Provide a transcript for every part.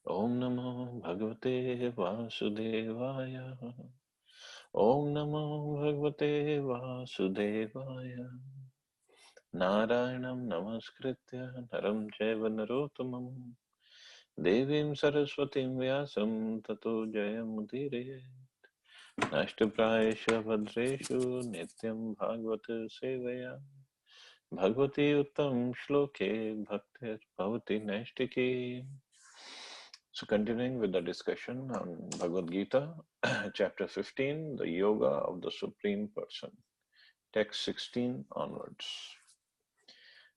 Om Namo Bhagavate Vasudevaya. Om Namo Bhagavate Vasudevaya. Narayanam Namaskritya Naram Chaiva Narottamam Devim Saraswatim Vyasam Tato Jayamudire Nashtaprayesha Bhadreshu Nityam Bhagavata Sevaya Bhagavati Uttam Shloke Bhaktir Bhavati Naistiki. So, continuing with the discussion on Bhagavad Gita, chapter 15, the Yoga of the Supreme Person, text 16 onwards.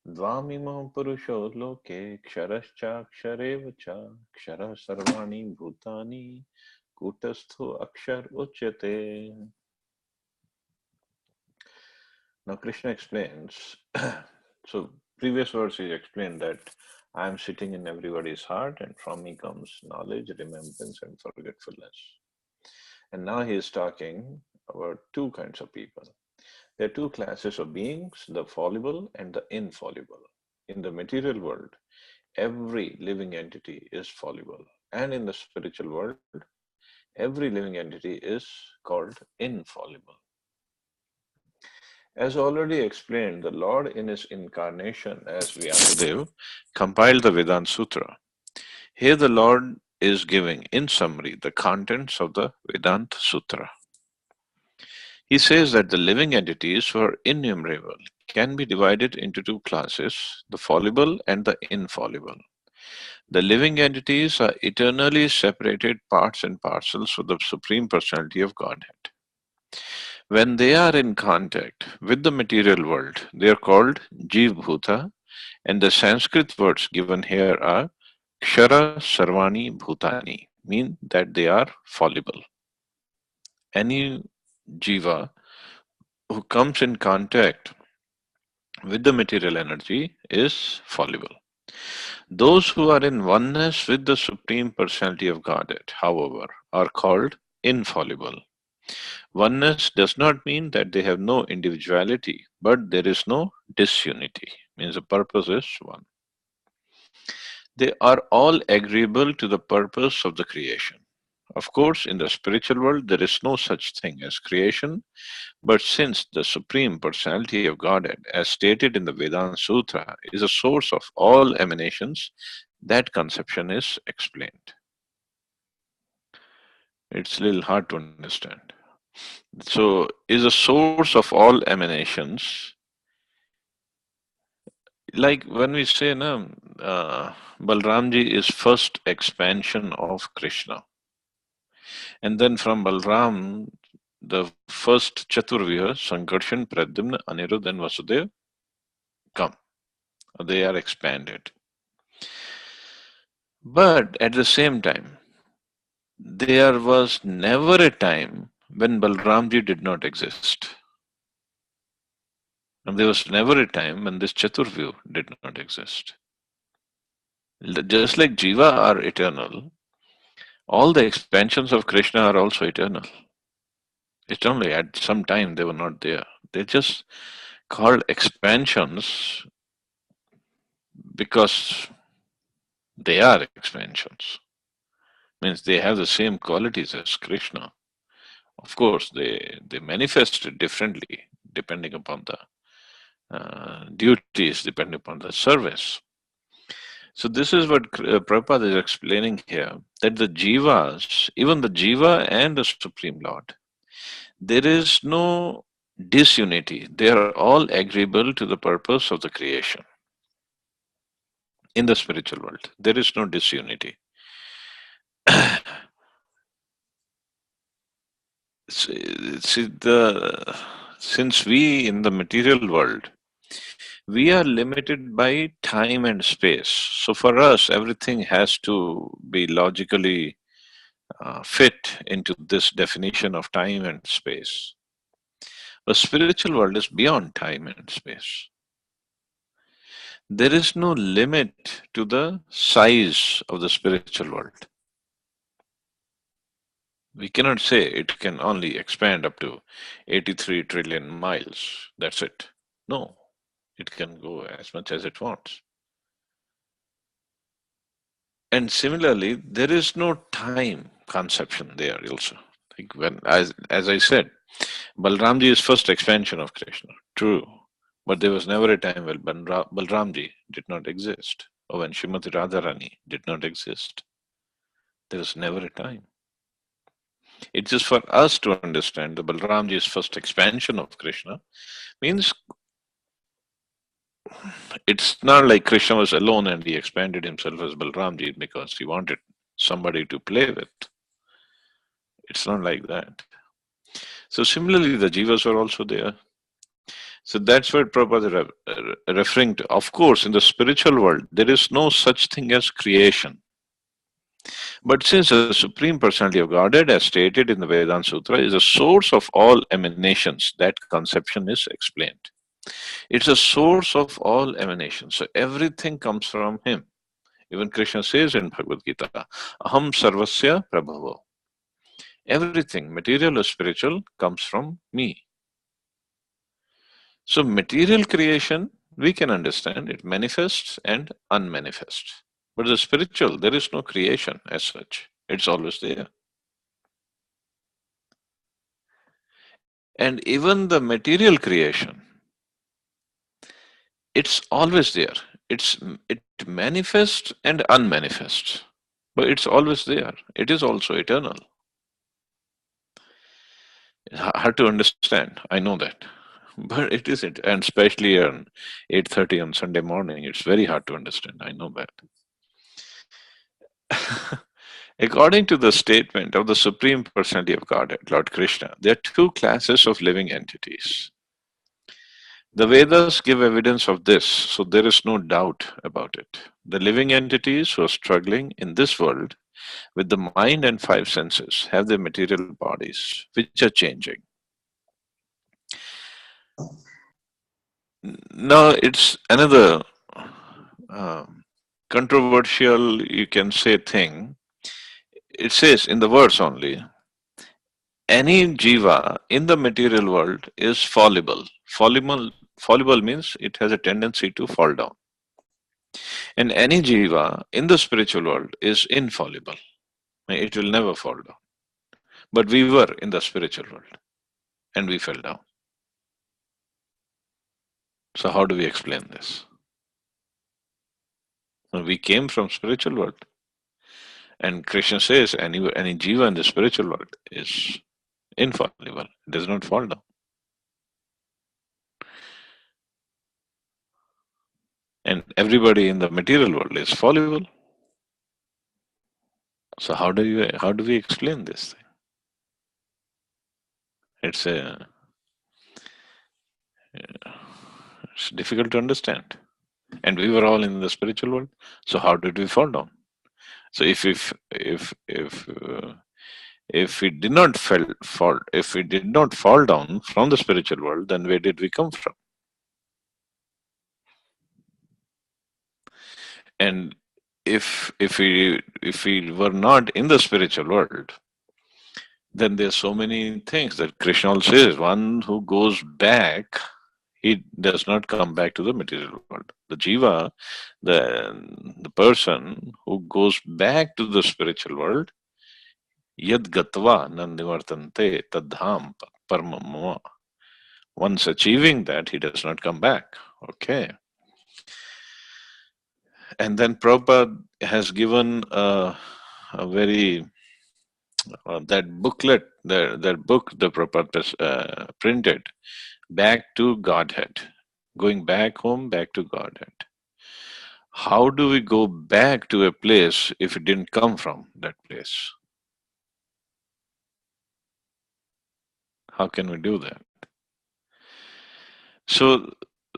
Dvamimam purusho loke ksharaschaksharev cha kshara sarvani bhutani kutastho akshar uchyate. Now Krishna explains, so previous verse he explained that I am sitting in everybody's heart and from me comes knowledge, remembrance and forgetfulness. And now he is talking about two kinds of people. There are two classes of beings, the fallible and the infallible. In the material world, every living entity is fallible. And in the spiritual world, every living entity is called infallible. As already explained, the Lord in his incarnation as Vyasadeva compiled the Vedanta Sutra. Here the Lord is giving, in summary, the contents of the Vedanta Sutra. He says that the living entities who are innumerable can be divided into two classes, the fallible and the infallible. The living entities are eternally separated parts and parcels of the Supreme Personality of Godhead. When they are in contact with the material world, they are called Jiv Bhuta, and the Sanskrit words given here are Kshara Sarvani Bhutani, mean that they are fallible. Any jiva who comes in contact with the material energy is fallible. Those who are in oneness with the Supreme Personality of Godhead, however, are called infallible. Oneness does not mean that they have no individuality, but there is no disunity, means the purpose is one. They are all agreeable to the purpose of the creation. Of course, in the spiritual world, there is no such thing as creation, but since the Supreme Personality of Godhead, as stated in the Vedanta Sutra, is a source of all emanations, that conception is explained. It's a little hard to understand. So, is a source of all emanations, like when we say, no, Balramji is first expansion of Krishna. And then from Balram, the first Chaturvyuha, Sankarshan, Pradyumna, Anirudh, and Vasudev come. They are expanded. But at the same time, there was never a time when Balramji did not exist. And there was never a time when this Chaturvyu did not exist. Just like Jiva are eternal, all the expansions of Krishna are also eternal. It's only at some time they were not there. They're just called expansions because they are expansions. Means they have the same qualities as Krishna. Of course, they manifest differently depending upon the duties, depending upon the service. So this is what Prabhupada is explaining here, that the jivas, even the jiva and the Supreme Lord, there is no disunity. They are all agreeable to the purpose of the creation. In the spiritual world, there is no disunity. See, since we in the material world, we are limited by time and space. So for us, everything has to be logically fit into this definition of time and space. The spiritual world is beyond time and space. There is no limit to the size of the spiritual world. We cannot say it can only expand up to 83 trillion miles. That's it. No, it can go as much as it wants. And similarly, there is no time conception there also. Like when, as I said, Balramji is first expansion of Krishna. True. But there was never a time when Balramji did not exist, or when Srimati Radharani did not exist. There was never a time. It's just for us to understand the Balramji is first expansion of Krishna means it's not like Krishna was alone and he expanded himself as Balramji because he wanted somebody to play with. It's not like that. So similarly, the jivas were also there. So that's what Prabhupada is referring to. Of course, in the spiritual world, there is no such thing as creation. But since the Supreme Personality of Godhead, as stated in the Vedanta Sutra, is a source of all emanations, that conception is explained. It's a source of all emanations. So everything comes from Him. Even Krishna says in Bhagavad Gita, Aham Sarvasya Prabhavo. Everything, material or spiritual, comes from me. So material creation, we can understand, it manifests and unmanifests. But the spiritual, there is no creation as such. It's always there. And even the material creation, it's always there. It manifests and unmanifests. But it's always there. It is also eternal. It's hard to understand. I know that. But it isn't. And especially on 8:30 on Sunday morning, it's very hard to understand. I know that. According to the statement of the Supreme Personality of Godhead, Lord Krishna, there are two classes of living entities. The Vedas give evidence of this, so there is no doubt about it. The living entities who are struggling in this world with the mind and five senses have their material bodies, which are changing. Now, it's another controversial, you can say, thing. It says in the verse only, any jiva in the material world is fallible. Fallible means it has a tendency to fall down. And any jiva in the spiritual world is infallible. It will never fall down. But we were in the spiritual world and we fell down. So how do we explain this? We came from spiritual world. And Krishna says any jiva in the spiritual world is infallible. It does not fall down. And everybody in the material world is fallible. So how do we explain this thing? It's difficult to understand. And we were all in the spiritual world. So how did we fall down? So if we did not fall down from the spiritual world, then where did we come from? And if we were not in the spiritual world, then there's so many things that Krishna also says. One who goes back, he does not come back to the material world. The jiva, the person who goes back to the spiritual world, yad gatva nandivartante tadham paramamma. Once achieving that, he does not come back. Okay. And then Prabhupada has given a very that booklet, that book the Prabhupada printed, Back to Godhead, going back home, back to Godhead. How do we go back to a place if it didn't come from that place? How can we do that? So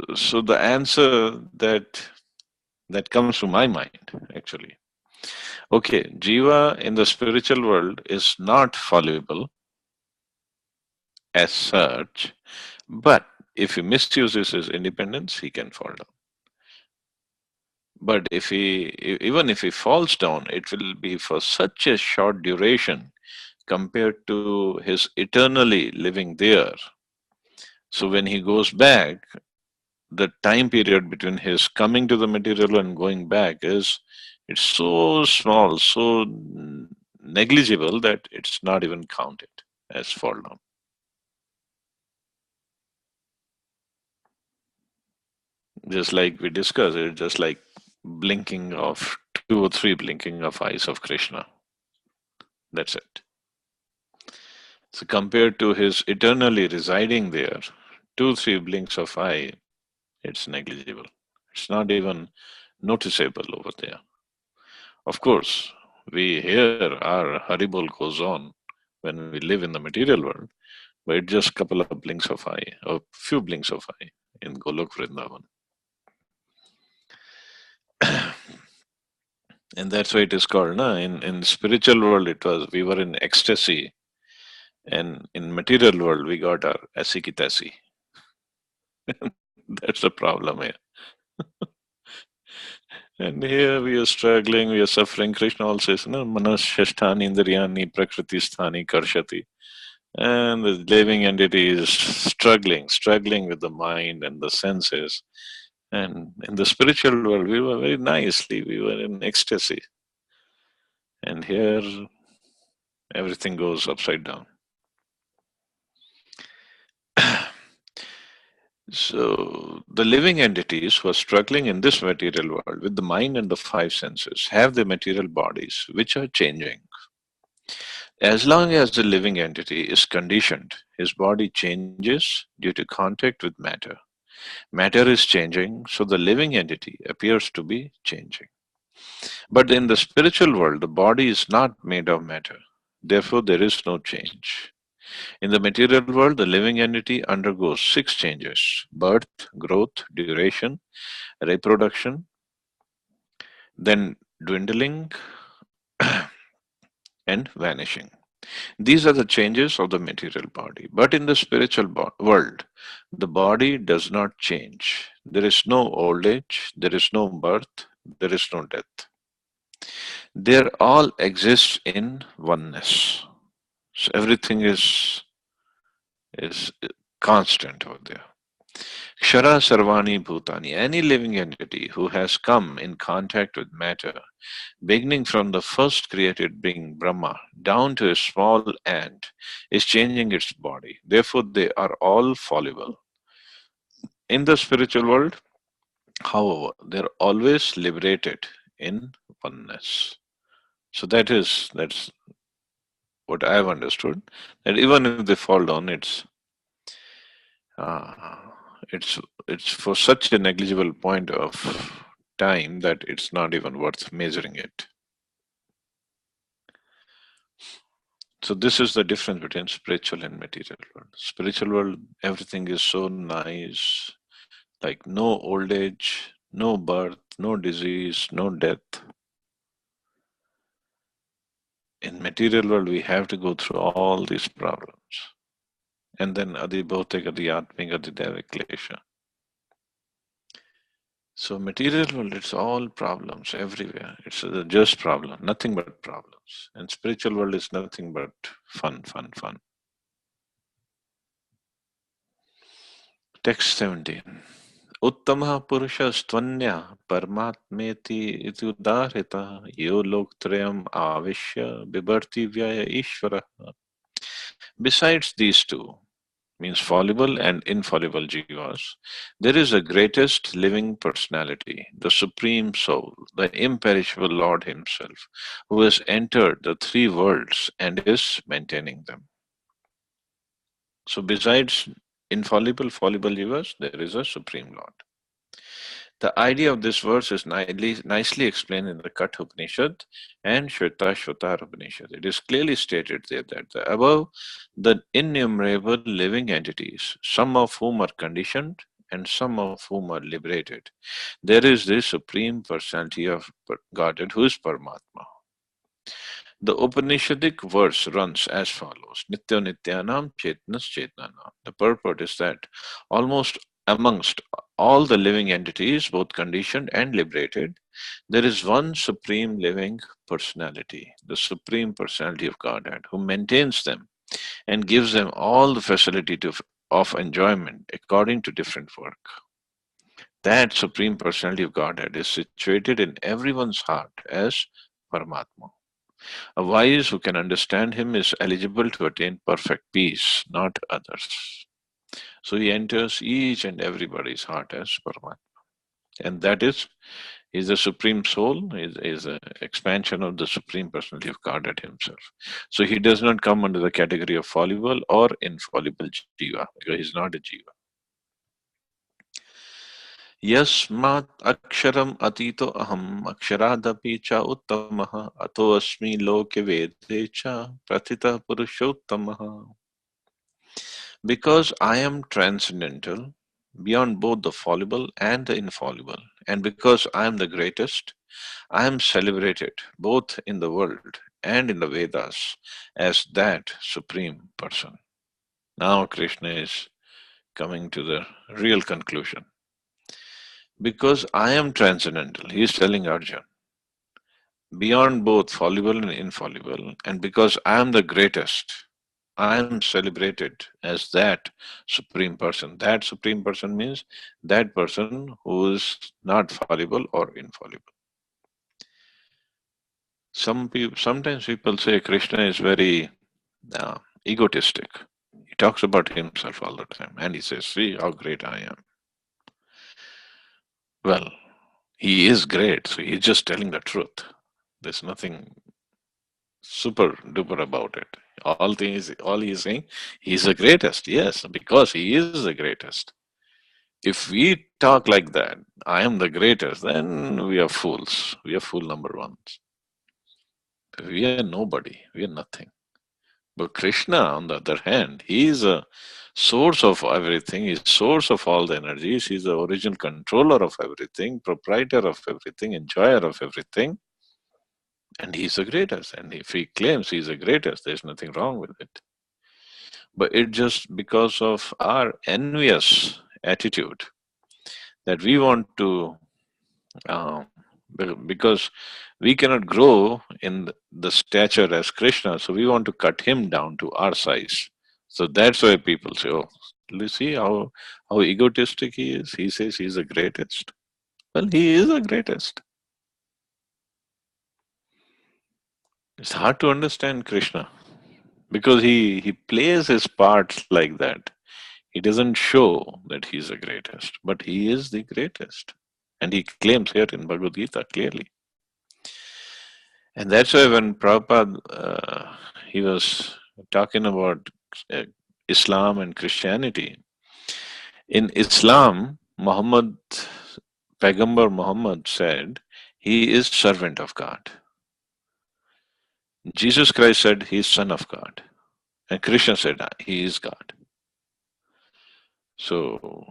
the answer that comes to my mind, actually. Okay, jiva in the spiritual world is not fallible as such, but if he misuses his independence, he can fall down. But even if he falls down, it will be for such a short duration compared to his eternally living there. So when he goes back, the time period between his coming to the material and going back is It's so small, so negligible that it's not even counted as fall down. Just like we discussed, it's just like blinking of two or three blinking of eyes of Krishna. That's it. So compared to his eternally residing there, two, three blinks of eye, it's negligible. It's not even noticeable over there. Of course, we hear our Haribol goes on when we live in the material world, but it's just a couple of blinks of eye, or few blinks of eye in Golok Vrindavan. And that's why it is called, na? In spiritual world, it was, we were in ecstasy, and in material world, we got our asikitasi. That's the problem here. And here we are struggling, we are suffering. Krishna also says, no, manas shasthani indriyani prakriti sthani karshati. And the living entity is struggling with the mind and the senses. And in the spiritual world, we were very nicely, we were in ecstasy. And here, everything goes upside down. So, the living entities who are struggling in this material world with the mind and the five senses have the material bodies which are changing. As long as the living entity is conditioned, his body changes due to contact with matter. Matter is changing, so the living entity appears to be changing. But in the spiritual world, the body is not made of matter. Therefore, there is no change. In the material world, the living entity undergoes six changes: birth, growth, duration, reproduction, then dwindling, and vanishing. These are the changes of the material body. But in the spiritual world, the body does not change. There is no old age, there is no birth, there is no death. They all exist in oneness. So everything is constant over there. Kshara Sarvani Bhutani, any living entity who has come in contact with matter, beginning from the first created being Brahma down to a small ant, is changing its body. Therefore, they are all fallible. In the spiritual world, however, they're always liberated in oneness. So that's what I've understood. That even if they fall down, uh, it's it's for such a negligible point of time that it's not even worth measuring it. So this is the difference between spiritual and material world. Spiritual world, everything is so nice, like no old age, no birth, no disease, no death. In material world, we have to go through all these problems. And then adi bhautik, adi atmik, adi devik klesha. So material world, it's all problems everywhere. It's just problem, nothing but problems. And spiritual world is nothing but fun, fun, fun. Text 17. Uttama purushastvanya parmatmeti iti udarita yo loktrayam avishya bibarti vyaya ishvara. Besides these two, means fallible and infallible jivas, there is a greatest living personality, the Supreme Soul, the imperishable Lord Himself, who has entered the three worlds and is maintaining them. So, besides infallible, fallible jivas, there is a Supreme Lord. The idea of this verse is nicely explained in the Katha Upanishad and Shveta Upanishad. It is clearly stated there that above the innumerable living entities, some of whom are conditioned and some of whom are liberated, there is this supreme personality of Godhead who is Paramatma. The Upanishadic verse runs as follows: Nitya Nityanam Chetnas Chetnanam. The purport is that almost amongst all the living entities, both conditioned and liberated, there is one supreme living personality, the supreme personality of Godhead, who maintains them and gives them all the facility of enjoyment according to different work. That Supreme Personality of Godhead is situated in everyone's heart as Paramatma. A wise who can understand him is eligible to attain perfect peace, not others. So he enters each and everybody's heart as Paramatma. And that is the Supreme Soul, is an expansion of the Supreme Personality of Godhead himself. So he does not come under the category of fallible or infallible Jiva, because he's not a Jiva. Yasmat aksharam atito aham akshiradapi cha uttamaha ato asmi loke vede cha pratita purushottamaha. Because I am transcendental, beyond both the fallible and the infallible, and because I am the greatest, I am celebrated both in the world and in the Vedas as that Supreme Person. Now Krishna is coming to the real conclusion. Because I am transcendental, he is telling Arjuna, beyond both fallible and infallible, and because I am the greatest, I am celebrated as that Supreme Person. That Supreme Person means that person who is not fallible or infallible. Sometimes people say Krishna is very egotistic. He talks about himself all the time, and he says, "See how great I am." Well, he is great, so he's just telling the truth. There's nothing super duper about it. All he's saying, he's the greatest. Yes, because he is the greatest. If we talk like that, I am the greatest, then we are fools. We are fool number ones. We are nobody. We are nothing. But Krishna, on the other hand, he is a source of everything. He's source of all the energies. He's the original controller of everything, proprietor of everything, enjoyer of everything. And he's the greatest. And if he claims he's the greatest, there's nothing wrong with it. But it's just because of our envious attitude that we want to, uh, because we cannot grow in the stature as Krishna, so we want to cut him down to our size. So that's why people say, "Oh, you see how egotistic he is. He says he's the greatest." Well, he is the greatest. It's hard to understand Krishna because he plays his parts like that. He doesn't show that he's the greatest, but he is the greatest. And he claims here in Bhagavad Gita clearly. And that's why when Prabhupada, he was talking about uh, Islam and Christianity. In Islam, Pagambar Muhammad said, he is servant of God. Jesus Christ said he is son of God. And Krishna said he is God. So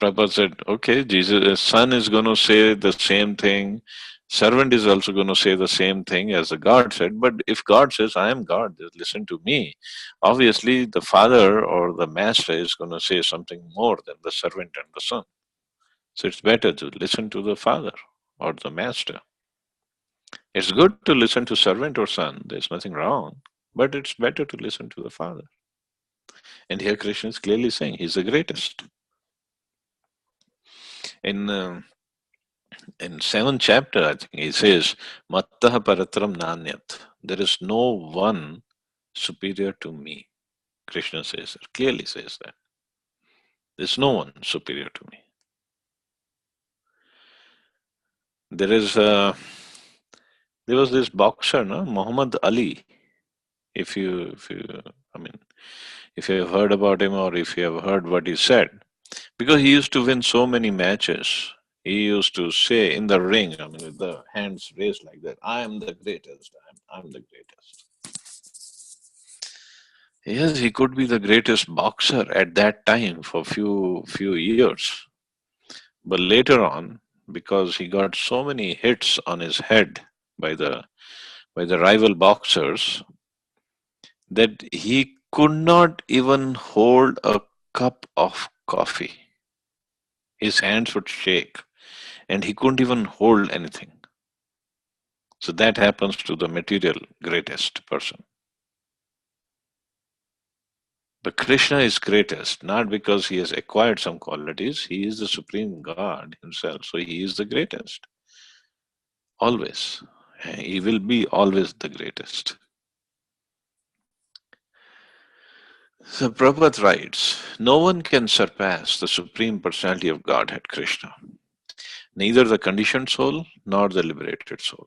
Prabhupada said, okay, Jesus, son is going to say the same thing. Servant is also going to say the same thing as the God said. But if God says, I am God, just listen to me, obviously the father or the master is going to say something more than the servant and the son. So it's better to listen to the father or the master. It's good to listen to servant or son. There's nothing wrong. But it's better to listen to the father. And here Krishna is clearly saying he's the greatest. In seventh chapter, I think he says, Mattaha paratram nanyat. There is no one superior to me. Krishna says that, clearly says that. There's no one superior to me. There is there was this boxer, no? Muhammad Ali. If you I mean if you have heard about him or if you have heard what he said, because he used to win so many matches. He used to say in the ring, I mean, with the hands raised like that, I am the greatest, I'm the greatest. Yes, he could be the greatest boxer at that time for few years. But later on, because he got so many hits on his head by the rival boxers, that he could not even hold a cup of coffee. His hands would shake and he couldn't even hold anything. So that happens to the material greatest person. The Krishna is greatest, not because he has acquired some qualities. He is the supreme God himself, so he is the greatest. Always. He will be always the greatest. So Prabhupada writes, no one can surpass the supreme personality of Godhead Krishna, neither the conditioned soul nor the liberated soul.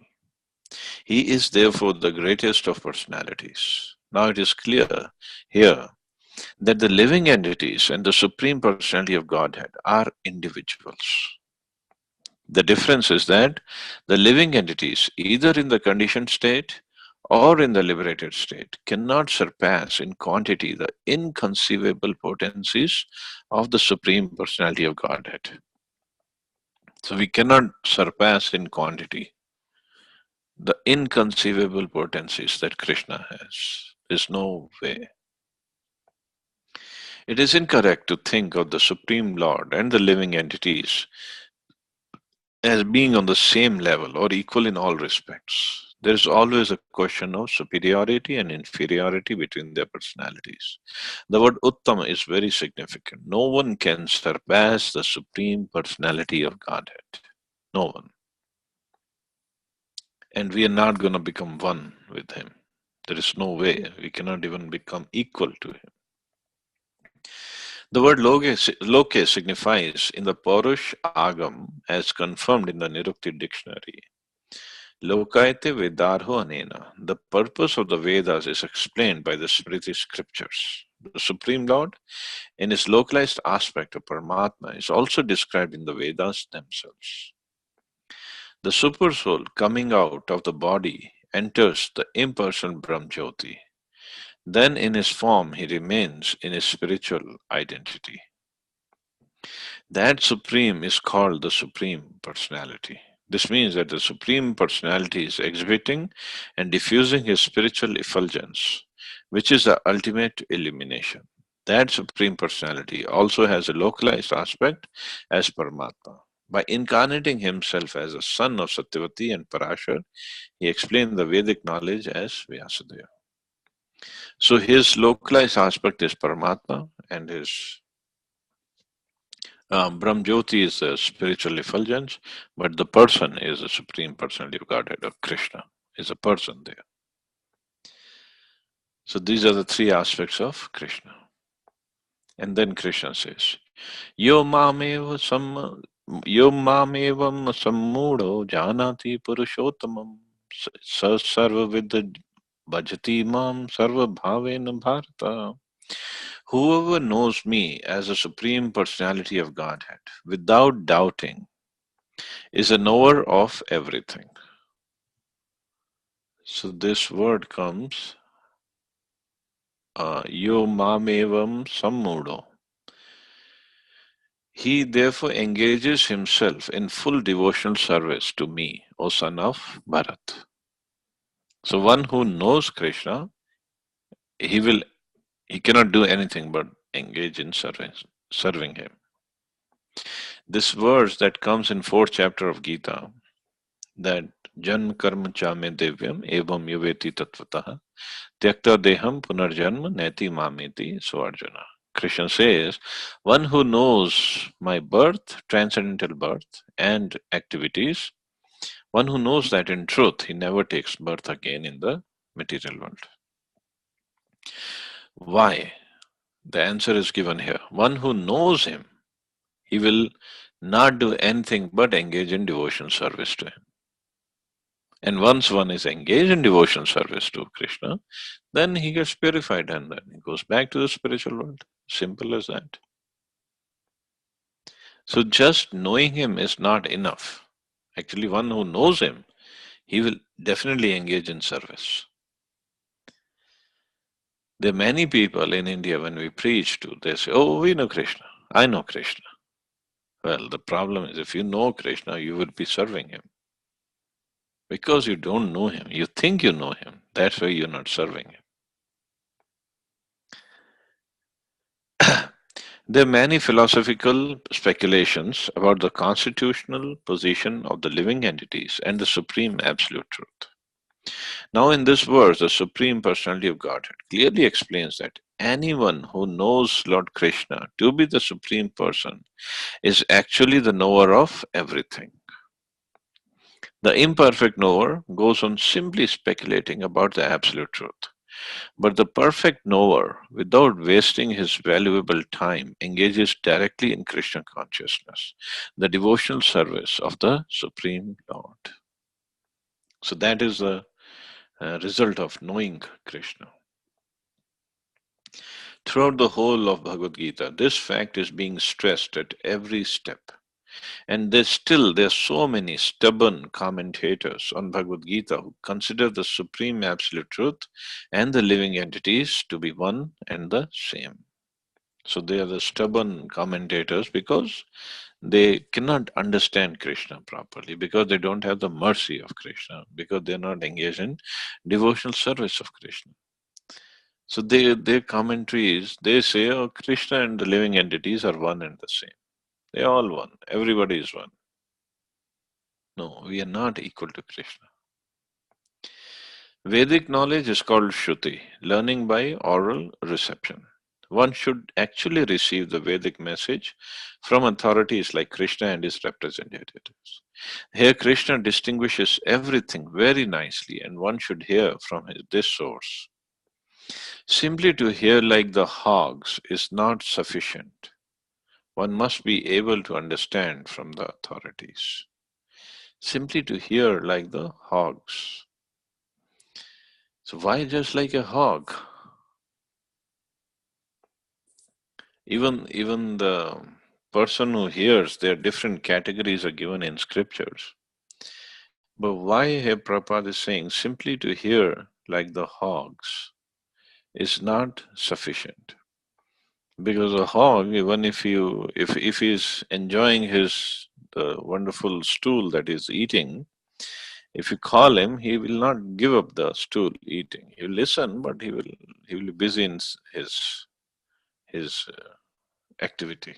He is therefore the greatest of personalities. Now it is clear here that the living entities and the supreme personality of Godhead are individuals. The difference is that the living entities, either in the conditioned state or in the liberated state, cannot surpass in quantity the inconceivable potencies of the Supreme Personality of Godhead. So we cannot surpass in quantity the inconceivable potencies that Krishna has. There's no way. It is incorrect to think of the Supreme Lord and the living entities as being on the same level or equal in all respects. There is always a question of superiority and inferiority between their personalities. The word Uttama is very significant. No one can surpass the supreme personality of Godhead. No one. And we are not going to become one with Him. There is no way. We cannot even become equal to Him. The word loke signifies in the Paurush Agam as confirmed in the Nirukti dictionary. Lokaite Vedarho Anena. The purpose of the Vedas is explained by the Smriti scriptures. The Supreme Lord, in his localized aspect of Paramatma, is also described in the Vedas themselves. The super soul coming out of the body enters the impersonal Brahm Jyoti. Then in his form he remains in his spiritual identity. That supreme is called the Supreme Personality. This means that the Supreme Personality is exhibiting and diffusing his spiritual effulgence, which is the ultimate illumination. That Supreme Personality also has a localized aspect as Paramatma. By incarnating himself as a son of Satyavati and Parashar, he explained the Vedic knowledge as Vyasadeva. So his localized aspect is Paramatma, and his Brahm Jyoti is a spiritual effulgence, but the person is the Supreme Personality of Godhead, or Krishna is a person there. So these are the three aspects of Krishna. And then Krishna says, Yo mamevam sammudo janati purushottamam sarva vidya bhajati mam sarva bhavena bharata. Whoever knows me as a Supreme Personality of Godhead without doubting is a knower of everything. So this word comes, yo mamevam sammudo. He therefore engages himself in full devotional service to me, O son of Bharat. So one who knows Krishna, he cannot do anything but engage in serving him. This verse that comes in 4th chapter of Gita, that Jan karma cha me devyam evam yuveti tattvataha tyakta deham punarjanma neti mameti. So Arjuna. Krishna says, one who knows my birth, transcendental birth, and activities, one who knows that in truth he never takes birth again in the material world. Why? The answer is given here. One who knows him, he will not do anything but engage in devotion service to him. And once one is engaged in devotion service to Krishna, then he gets purified and then he goes back to the spiritual world. Simple as that. So just knowing him is not enough. Actually, one who knows him, he will definitely engage in service. There are many people in India when we preach to, they say, oh, we know Krishna. I know Krishna. Well, the problem is if you know Krishna, you would be serving him. Because you don't know him, you think you know him. That's why you're not serving him. There are many philosophical speculations about the constitutional position of the living entities and the supreme absolute truth. Now, in this verse, the Supreme Personality of Godhead clearly explains that anyone who knows Lord Krishna to be the Supreme Person is actually the knower of everything. The imperfect knower goes on simply speculating about the absolute truth. But the perfect knower, without wasting his valuable time, engages directly in Krishna consciousness, the devotional service of the Supreme Lord. So that is the result of knowing Krishna. Throughout the whole of Bhagavad Gita, this fact is being stressed at every step. And there's so many stubborn commentators on Bhagavad Gita who consider the supreme absolute truth and the living entities to be one and the same. So they are the stubborn commentators because they cannot understand Krishna properly, because they don't have the mercy of Krishna, because they're not engaged in devotional service of Krishna. So their commentaries, they say, oh, Krishna and the living entities are one and the same. They're all one. Everybody is one. No, we are not equal to Krishna. Vedic knowledge is called Shruti, learning by oral reception. One should actually receive the Vedic message from authorities like Krishna and his representatives. Here, Krishna distinguishes everything very nicely, and one should hear from this source. Simply to hear like the hogs is not sufficient. One must be able to understand from the authorities. Simply to hear like the hogs. So, why just like a hog? Even the person who hears, there are different categories are given in scriptures. But why here Prabhupada is saying simply to hear like the hogs is not sufficient. Because a hog, even if he's enjoying his the wonderful stool that he's eating, if you call him, he will not give up the stool eating. He will listen, but he will be busy in his activity.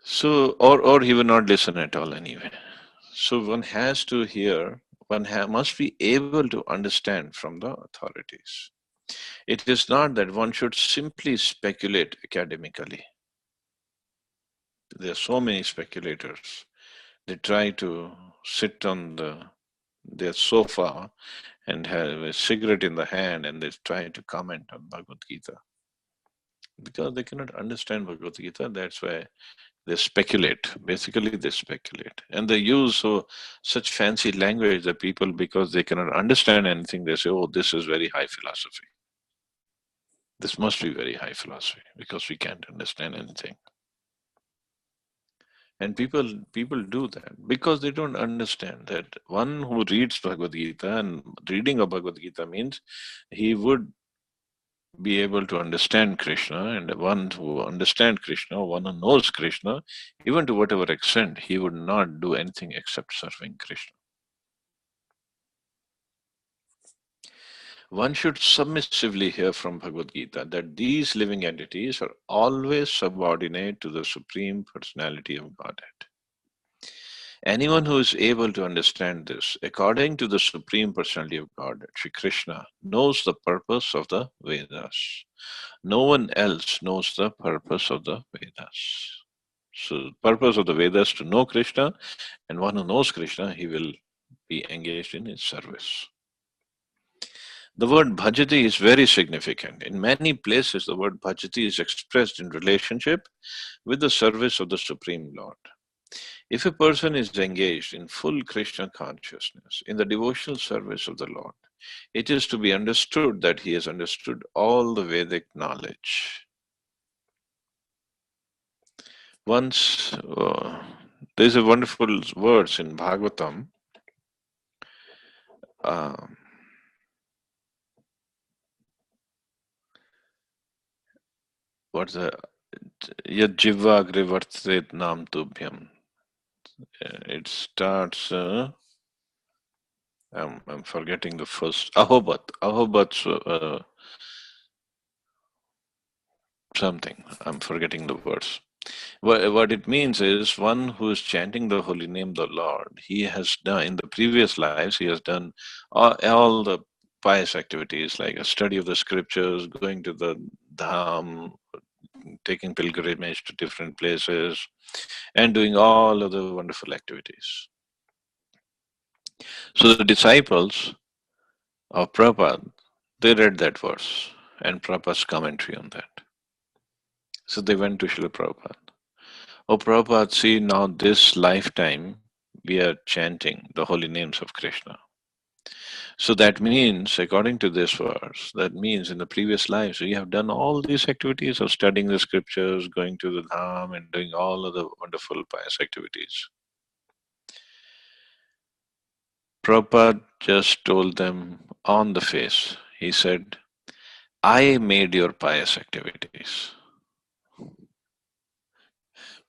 So, or he will not listen at all anyway. So one has to hear, must be able to understand from the authorities. It is not that one should simply speculate academically. There are so many speculators. They try to sit on their sofa and have a cigarette in the hand and they try to comment on Bhagavad Gita. Because they cannot understand Bhagavad Gita, that's why they speculate. Basically, they speculate. And they use such fancy language that people, because they cannot understand anything, they say, oh, this is very high philosophy. This must be very high philosophy because we can't understand anything. And people do that because they don't understand that one who reads Bhagavad Gita, and reading of Bhagavad Gita means he would be able to understand Krishna, and one who understands Krishna, one who knows Krishna, even to whatever extent, he would not do anything except serving Krishna. One should submissively hear from Bhagavad Gita that these living entities are always subordinate to the Supreme Personality of Godhead. Anyone who is able to understand this, according to the Supreme Personality of Godhead, Sri Krishna, knows the purpose of the Vedas. No one else knows the purpose of the Vedas. So, the purpose of the Vedas to know Krishna, and one who knows Krishna, he will be engaged in his service. The word bhajati is very significant. In many places, the word bhajati is expressed in relationship with the service of the Supreme Lord. If a person is engaged in full Krishna consciousness, in the devotional service of the Lord, it is to be understood that he has understood all the Vedic knowledge. Once, there's a wonderful verse in Bhagavatam. What's the Yad Jiva Agrivartet Nam Tubhyam? It starts. I'm forgetting the first. Ahobat. Ahobat. Something. I'm forgetting the words. What it means is one who is chanting the holy name, the Lord, he has done in the previous lives, he has done all the pious activities like a study of the scriptures, going to the dham, taking pilgrimage to different places, and doing all of the wonderful activities. So the disciples of Prabhupada, they read that verse and Prabhupada's commentary on that. So they went to Srila Prabhupada. Oh Prabhupada, see now this lifetime we are chanting the holy names of Krishna. So that means, according to this verse, that means in the previous lives we have done all these activities of studying the scriptures, going to the dham, and doing all of the wonderful pious activities. Prabhupada just told them on the face, he said, I made your pious activities.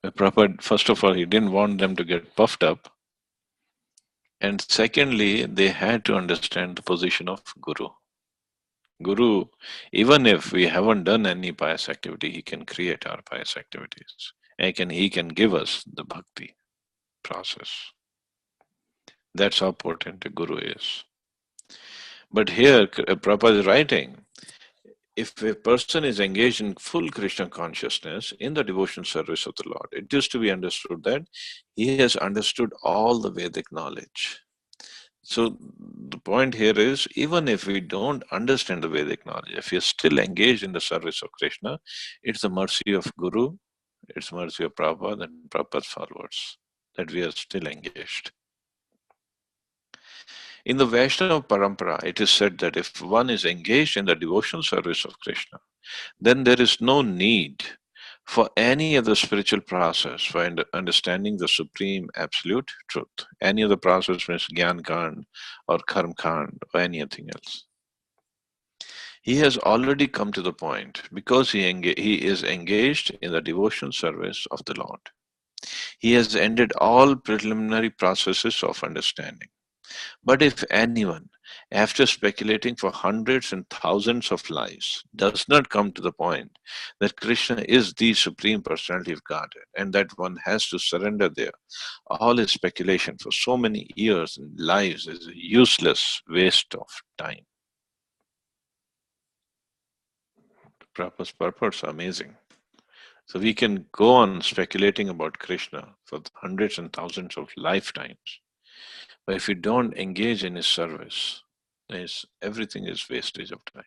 Prabhupada, first of all, he didn't want them to get puffed up. And secondly, they had to understand the position of Guru. Guru, even if we haven't done any pious activity, he can create our pious activities. And he can give us the bhakti process. That's how potent a Guru is. But here, Prabhupada is writing, if a person is engaged in full Krishna consciousness in the devotion service of the Lord, it is to be understood that he has understood all the Vedic knowledge. So the point here is, even if we don't understand the Vedic knowledge, if we are still engaged in the service of Krishna, it's the mercy of Guru, it's mercy of Prabhupada and Prabhupada's followers that we are still engaged. In the Vaishnava Parampara, it is said that if one is engaged in the devotional service of Krishna, then there is no need for any other spiritual process for understanding the supreme absolute truth. Any other process means Gyan Kand or Karm Kand or anything else. He has already come to the point because he is engaged in the devotional service of the Lord. He has ended all preliminary processes of understanding. But if anyone, after speculating for hundreds and thousands of lives, does not come to the point that Krishna is the Supreme Personality of Godhead and that one has to surrender there, all his speculation for so many years and lives is a useless waste of time. Prabhupada's purpose are amazing. So we can go on speculating about Krishna for hundreds and thousands of lifetimes. But if you don't engage in his service, everything is wastage of time.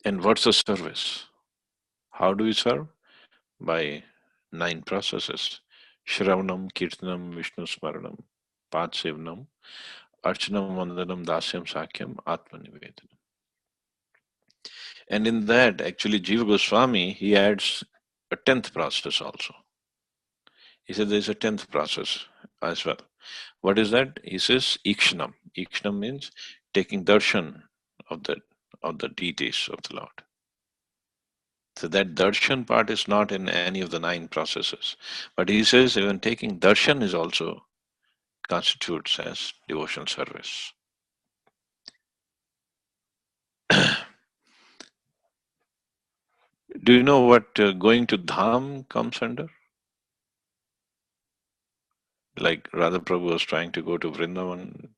And what's the service? How do we serve? By 9 processes. Shravanam, Kirtanam, Vishnu Smaranam, Padsevanam, Archanam, Vandanam, Dasyam, Sakyam, Atmanivedanam. And in that, actually, Jiva Goswami, he adds a 10th process also. He said there's a 10th process as well. What is that? He says Ikshanam. Ikshanam means taking darshan of the deities of the Lord. So that darshan part is not in any of the 9 processes. But he says even taking darshan is also constitutes as devotional service. Do you know what going to dham comes under? Like Radha Prabhu was trying to go to Vrindavan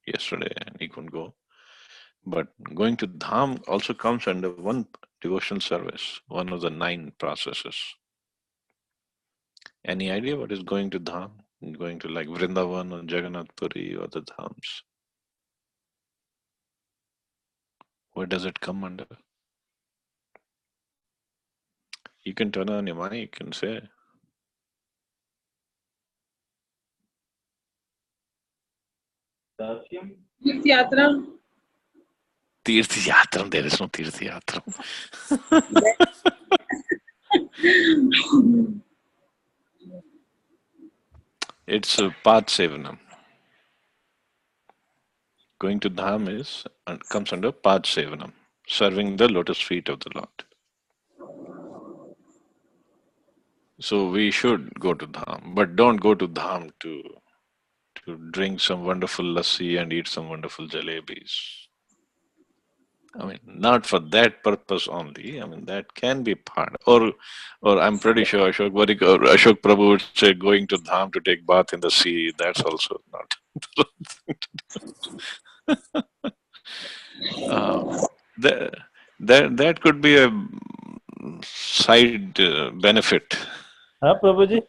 yesterday and he couldn't go. But going to dham also comes under one devotional service, one of the 9 processes. Any idea what is going to dham? Going to like Vrindavan or Jagannath Puri or the dhams? Where does it come under? You can turn on your mic and say. Tirth Yatra. Tirth Yatram, there is no Tirth Yatram. It's a Path Sevanam. Going to Dham comes under Path Sevanam, serving the lotus feet of the Lord. So we should go to Dham, but don't go to Dham to drink some wonderful lassi and eat some wonderful jalebis. I mean, not for that purpose only. I mean, that can be part, or I'm pretty sure Ashok Prabhu would say going to Dham to take bath in the sea. That's also not. uh, that, that could be a side benefit. Huh, Prabhuji?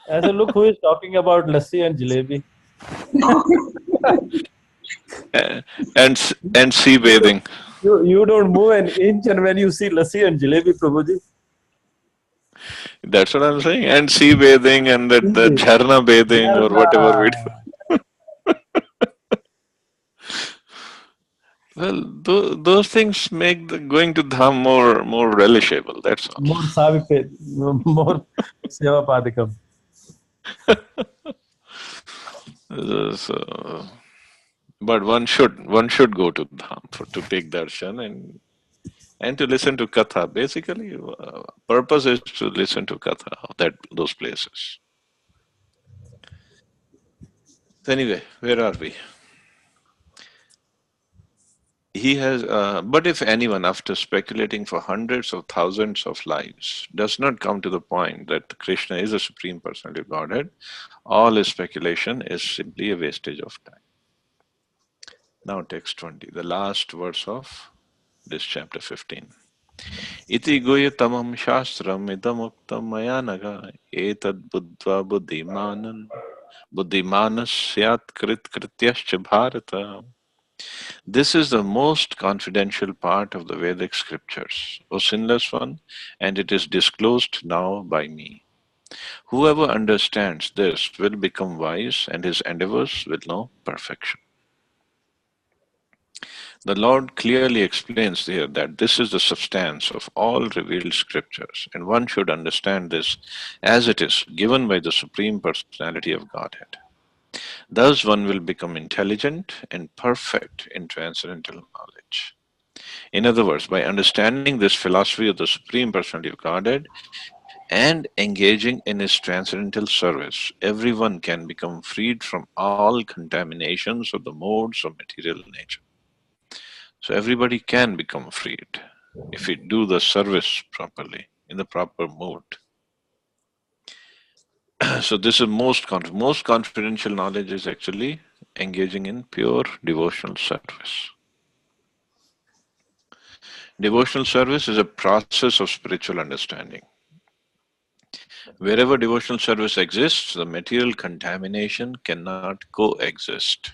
As a look, who is talking about lassi and jalebi? Uh, and sea bathing. You don't move an inch, and when you see lassi and jalebi, Prabhuji, That's what I'm saying. And sea bathing and that the jharna bathing or Jharna. whatever we do. Well, those things make the going to Dham more relishable. That's all. More savipe, more seva padikam. So, but one should go to Dham to take darshan and to listen to katha. Basically, purpose is to listen to katha of those places. So anyway, where are we? He has, but if anyone, after speculating for hundreds of thousands of lives, does not come to the point that Krishna is a supreme personality of Godhead, all his speculation is simply a wastage of time. Now, text 20, the last verse of this chapter 15. Iti guyatamam shastram idamuktam maya naga etad buddhva buddhimanas syat krit krityascha bharata. This is the most confidential part of the Vedic scriptures, O sinless one, and it is disclosed now by me. Whoever understands this will become wise, and his endeavors will know perfection. The Lord clearly explains here that this is the substance of all revealed scriptures, and one should understand this as it is given by the Supreme Personality of Godhead. Thus, one will become intelligent and perfect in transcendental knowledge. In other words, by understanding this philosophy of the Supreme Personality of Godhead and engaging in his transcendental service, everyone can become freed from all contaminations of the modes of material nature. So everybody can become freed if we do the service properly in the proper mode. So this is most confidential knowledge is actually engaging in pure devotional service. Devotional service is a process of spiritual understanding. Wherever devotional service exists, the material contamination cannot coexist.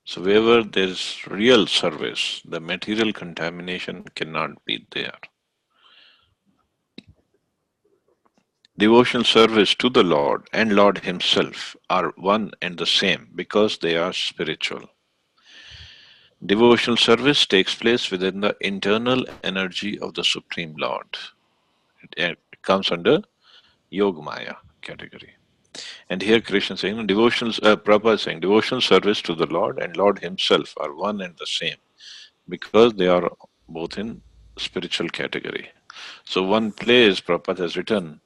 So wherever there's real service, the material contamination cannot be there. Devotional service to the Lord and Lord Himself are one and the same because they are spiritual. Devotional service takes place within the internal energy of the Supreme Lord. It comes under Yogamaya category. And here Krishna is saying, Prabhupada is saying, devotional service to the Lord and Lord Himself are one and the same because they are both in spiritual category. So one place Prabhupada has written,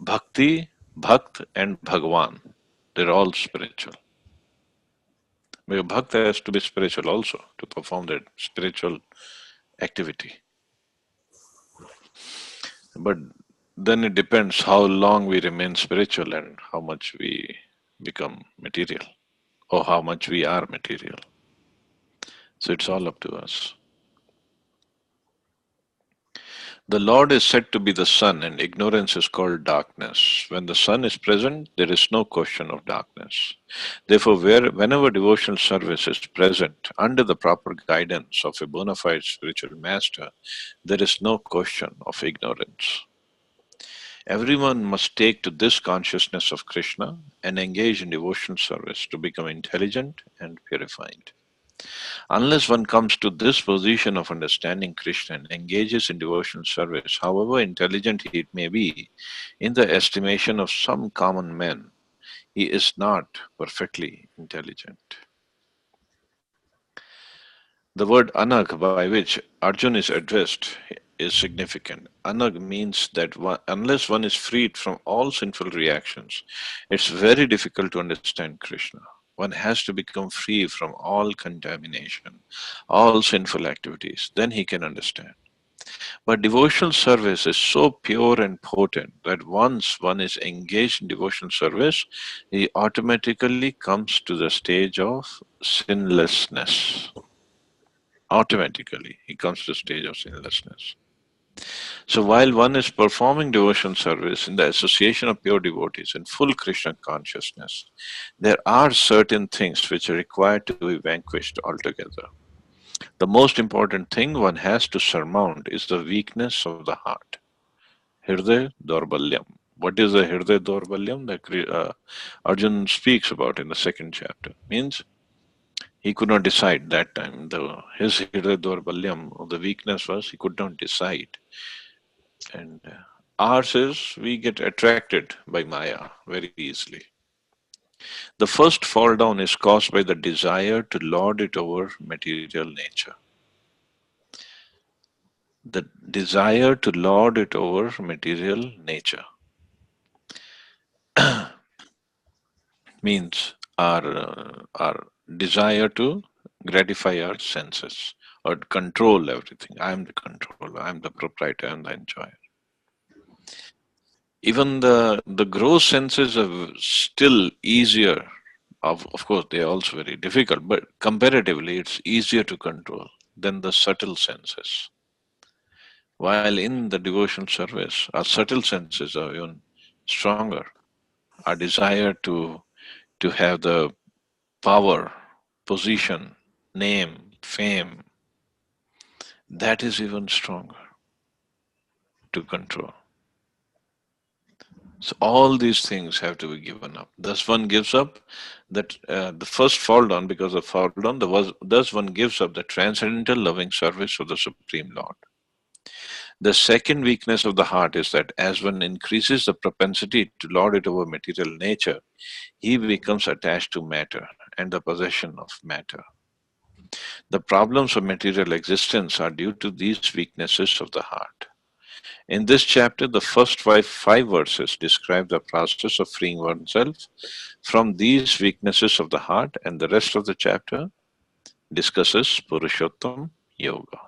Bhakti, Bhakt and Bhagwan. They're all spiritual. Because Bhakt has to be spiritual also to perform that spiritual activity. But then it depends how long we remain spiritual and how much we become material or how much we are material. So it's all up to us. The Lord is said to be the sun, and ignorance is called darkness. When the sun is present, there is no question of darkness. Therefore, whenever devotional service is present under the proper guidance of a bona fide spiritual master, there is no question of ignorance. Everyone must take to this consciousness of Krishna and engage in devotional service to become intelligent and purified. Unless one comes to this position of understanding Krishna and engages in devotional service, however intelligent it may be, in the estimation of some common men, he is not perfectly intelligent. The word anag, by which Arjun is addressed, is significant. Anag means that unless one is freed from all sinful reactions, it's very difficult to understand Krishna. One has to become free from all contamination, all sinful activities. Then he can understand. But devotional service is so pure and potent that once one is engaged in devotional service, he automatically comes to the stage of sinlessness. Automatically, he comes to the stage of sinlessness. So while one is performing devotional service in the association of pure devotees in full Krishna consciousness, there are certain things which are required to be vanquished altogether. The most important thing one has to surmount is the weakness of the heart. Hirday Dorbalyam. What is the Hirday Dorbalyam that Arjun speaks about in the second chapter? Means he could not decide that time. His Hirday Dorbalyam, the weakness was he could not decide. And ours is we get attracted by Maya very easily. The first fall down is caused by the desire to lord it over material nature. The desire to lord it over material nature means our desire to gratify our senses or control everything. I am the controller, I am the proprietor, I am the enjoyer. Even the gross senses are still easier. Of course, they are also very difficult, but comparatively, it's easier to control than the subtle senses. While in the devotional service, our subtle senses are even stronger. Our desire to have the power, position, name, fame, that is even stronger to control. So all these things have to be given up. Thus one gives up that the first fall down, because of fall down, thus one gives up the transcendental loving service of the Supreme Lord. The second weakness of the heart is that as one increases the propensity to lord it over material nature, he becomes attached to matter and the possession of matter. The problems of material existence are due to these weaknesses of the heart. In this chapter, the first five verses describe the process of freeing oneself from these weaknesses of the heart, and the rest of the chapter discusses Purushottam Yoga.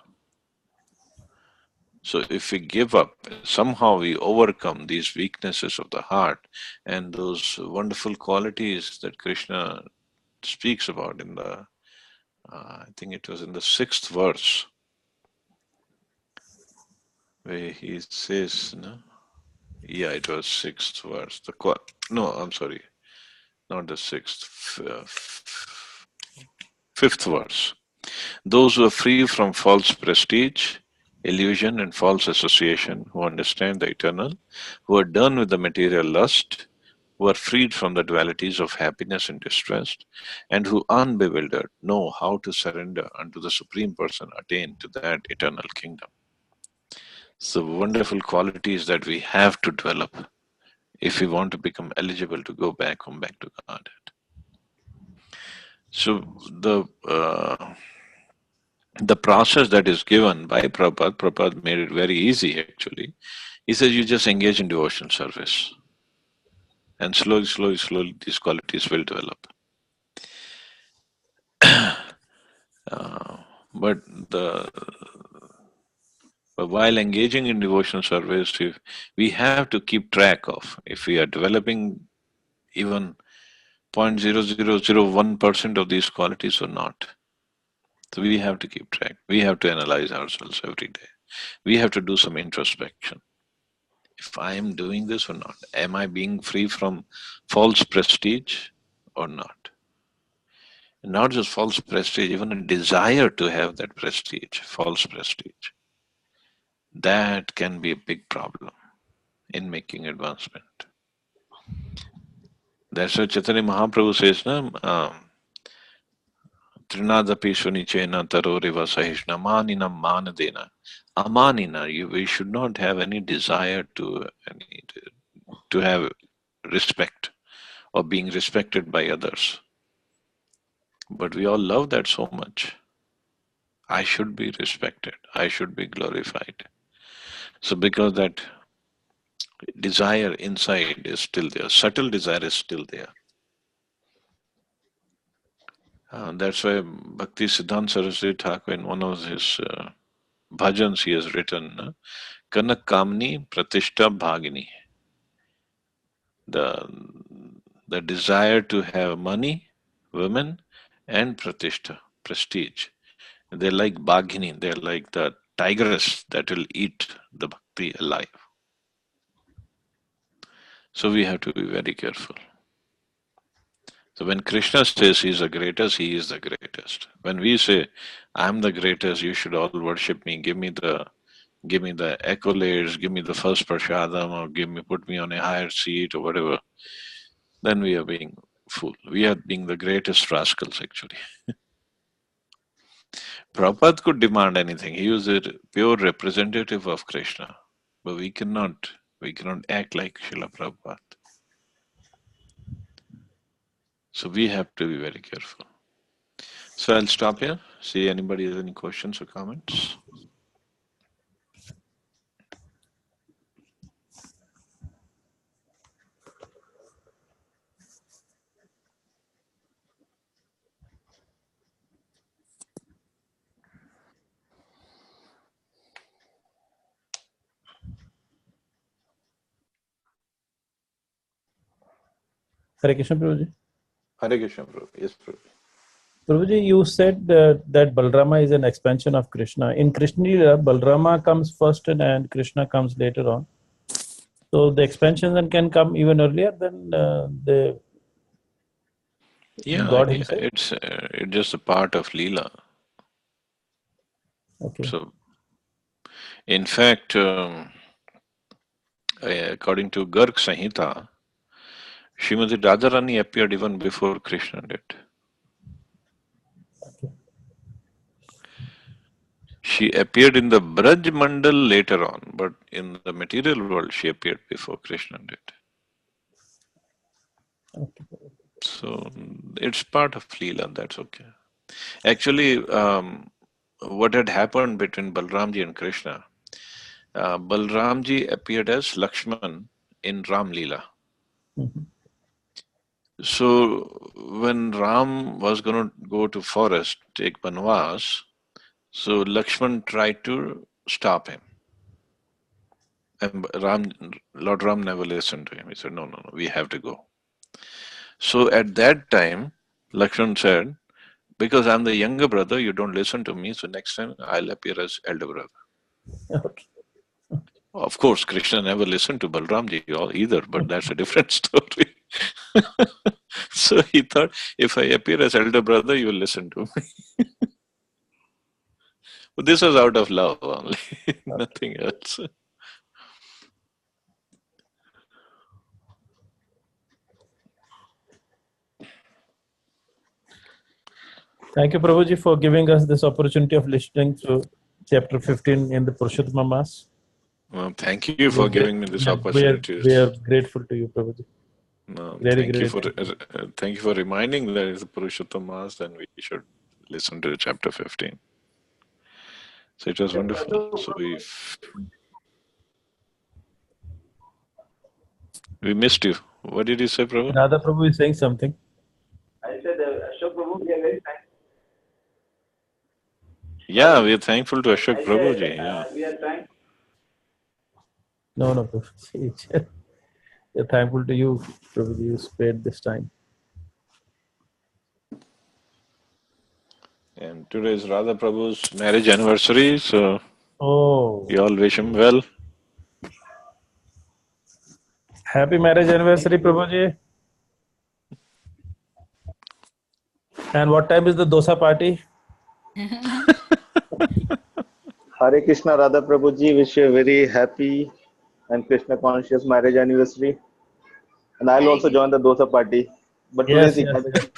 So if we give up, somehow we overcome these weaknesses of the heart and those wonderful qualities that Krishna speaks about in the, I think it was in the 6th verse, where he says, no? Yeah, it was 6th verse. No, I'm sorry, not the 6th, 5th verse. Those who are free from false prestige, illusion, and false association, who understand the eternal, who are done with the material lust, who are freed from the dualities of happiness and distress, and who, unbewildered, know how to surrender unto the Supreme Person, attain to that eternal kingdom. So wonderful qualities that we have to develop if we want to become eligible to go back home, back to Godhead. So the process that is given by Prabhupada made it very easy actually. He says you just engage in devotional service and slowly these qualities will develop. But while engaging in devotional service, we have to keep track of if we are developing even 0.0001% of these qualities or not. So we have to keep track. We have to analyze ourselves every day. We have to do some introspection. If I am doing this or not, am I being free from false prestige or not? And not just false prestige, even a desire to have that prestige, false prestige. That can be a big problem in making advancement. That's what Chaitanya Mahaprabhu says, Trinadapi Sunichena Taroriva Sahishna Manina Manadena. Amanina, we should not have any desire to have respect or being respected by others. But we all love that so much. I should be respected. I should be glorified. So because that desire inside is still there, subtle desire is still there. That's why Bhakti Siddhanta Saraswati Thakur, in one of his bhajans, he has written, Kanak Kamni Pratishtha Bhagini. The desire to have money, women, and pratishtha, prestige. They're like Bhagini, they're like the tigress that will eat the bhakti alive. So we have to be very careful. So when Krishna says he is the greatest, he is the greatest. When we say, I'm the greatest, you should all worship me, give me the accolades, give me the first prashadam, or put me on a higher seat or whatever, then we are being fool. We are being the greatest rascals actually. Prabhupada could demand anything. He was a pure representative of Krishna. But we cannot act like Srila Prabhupada. So we have to be very careful. So I'll stop here. See anybody has any questions or comments? Hare Krishna, Prabhuji. Hare Krishna, Prabhu. Yes, Prabhu. Prabhuji, you said that Balrama is an expansion of Krishna. In Krishna Lila, Balrama comes first and Krishna comes later on. So the expansion then can come even earlier than the God himself? It's just a part of Leela. Okay. So, in fact, according to Garg Samhita, Srimati Radharani appeared even before Krishna did. Okay. She appeared in the Braj Mandal later on, but in the material world, she appeared before Krishna did. Okay. So it's part of Leela, that's okay. Actually, what had happened between Balramji and Krishna, Balramji appeared as Lakshman in Ram Leela. Mm-hmm. So when Ram was going to go to forest, take Banvas, so Lakshman tried to stop him. And Lord Ram never listened to him. He said, no, we have to go. So at that time, Lakshman said, because I'm the younger brother, you don't listen to me, so next time I'll appear as elder brother. Okay. Of course, Krishna never listened to Balramji either, but that's a different story. So he thought, if I appear as elder brother, you will listen to me. But this was out of love only, nothing else. Thank you, Prabhuji, for giving us this opportunity of listening to chapter 15 in the Purushottama Mass. Well, thank you for giving me this opportunity. We are grateful to you, Prabhuji. No, Very thank you great. thank you for reminding that it's a Purushottama Mass, and we should listen to chapter 15. So it was wonderful. So we missed you. What did you say, Prabhu? Radha Prabhu is saying something. I said, Ashok Prabhu, we are very thankful. Yeah, we are thankful to Ashok Prabhuji. Yeah. We are thankful. No, Prabhuji. We are thankful to you, Prabhuji, you spared this time. And today is Radha Prabhu's marriage anniversary, so we all wish him well. Happy marriage anniversary, Prabhuji. And what time is the dosa party? Hare Krishna, Radha Prabhuji, wish you a very happy and Krishna conscious marriage anniversary. And I'll also join the dosa party. But Yes, today is yes.